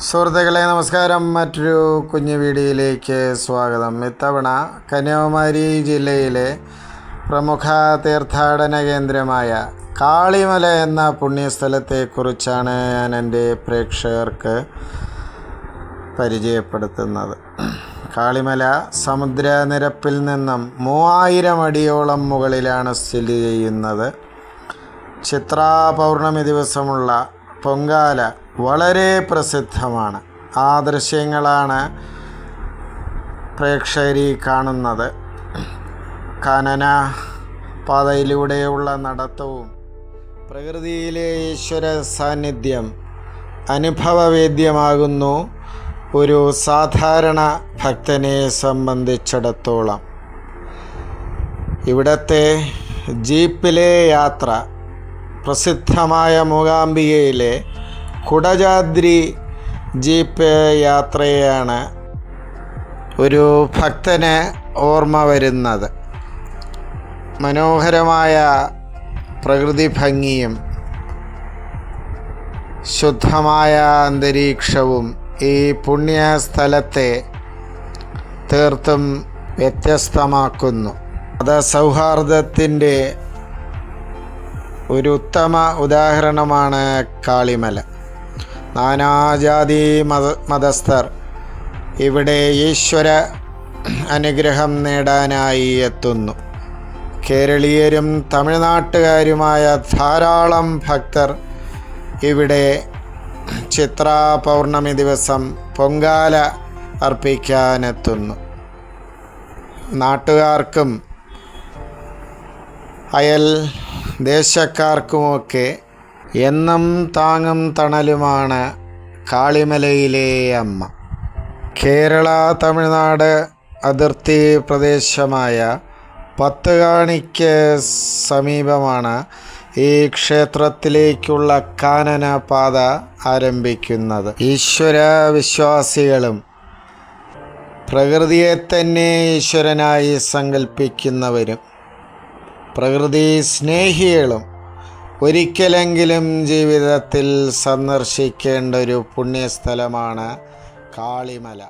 സുഹൃത്തുക്കളെ നമസ്കാരം. മറ്റൊരു കുഞ്ഞു വീഡിയോയിലേക്ക് സ്വാഗതം. ഇത്തവണ കന്യാകുമാരി ജില്ലയിലെ പ്രമുഖ തീർത്ഥാടന കേന്ദ്രമായ കാളിമല എന്ന പുണ്യസ്ഥലത്തെക്കുറിച്ചാണ് ഞാൻ എൻ്റെ പ്രേക്ഷകർക്ക് പരിചയപ്പെടുത്തുന്നത്. കാളിമല സമുദ്രനിരപ്പിൽ നിന്നും 3000 അടിയോളം മുകളിലാണ് സ്ഥിതി ചെയ്യുന്നത്. ചിത്രാ പൗർണമി ദിവസമുള്ള പൊങ്കാല വളരെ പ്രസിദ്ധമാണ്. ആ ദൃശ്യങ്ങളാണ് പ്രേക്ഷകരീ കാണുന്നത്. കാനന പാതയിലൂടെയുള്ള നടത്തവും പ്രകൃതിയിലെ ഈശ്വര സാന്നിധ്യം അനുഭവവേദ്യമാകുന്നു ഒരു സാധാരണ ഭക്തനെ സംബന്ധിച്ചിടത്തോളം. ഇവിടത്തെ ജീപ്പിലെ യാത്ര പ്രസിദ്ധമായ മൂകാംബികയിലെ കുടജാദ്രി ജീപ്പ് യാത്രയാണ് ഒരു ഭക്തന് ഓർമ്മ വരുന്നത്. മനോഹരമായ പ്രകൃതി ഭംഗിയും ശുദ്ധമായ അന്തരീക്ഷവും ഈ പുണ്യസ്ഥലത്തെ തീർത്തും വ്യത്യസ്തമാക്കുന്നു. മതസൗഹാർദ്ദത്തിൻ്റെ ഒരു ഉത്തമ ഉദാഹരണമാണ് കാളിമല. നാനാജാതി മതസ്ഥർ ഇവിടെ ഈശ്വര അനുഗ്രഹം നേടാനായി എത്തുന്നു. കേരളീയരും തമിഴ്നാട്ടുകാരുമായ ധാരാളം ഭക്തർ ഇവിടെ ചിത്രാ പൗർണമി ദിവസം പൊങ്കാല അർപ്പിക്കാനെത്തുന്നു. നാട്ടുകാർക്കും അയൽ ദേശക്കാർക്കുമൊക്കെ എന്നും താങ്ങും തണലുമാണ് കാളിമലയിലെ അമ്മ. കേരള തമിഴ്നാട് അതിർത്തി പ്രദേശമായ പത്തുകാണിക്ക് സമീപമാണ് ഈ ക്ഷേത്രത്തിലേക്കുള്ള കാനന പാത ആരംഭിക്കുന്നത്. ഈശ്വര വിശ്വാസികളും പ്രകൃതിയെ തന്നെ ഈശ്വരനായി സങ്കല്പിക്കുന്നവരും പ്രകൃതി സ്നേഹികളും ഒരിക്കലെങ്കിലും ജീവിതത്തിൽ സന്ദർശിക്കേണ്ട ഒരു പുണ്യസ്ഥലമാണ് കാളിമല.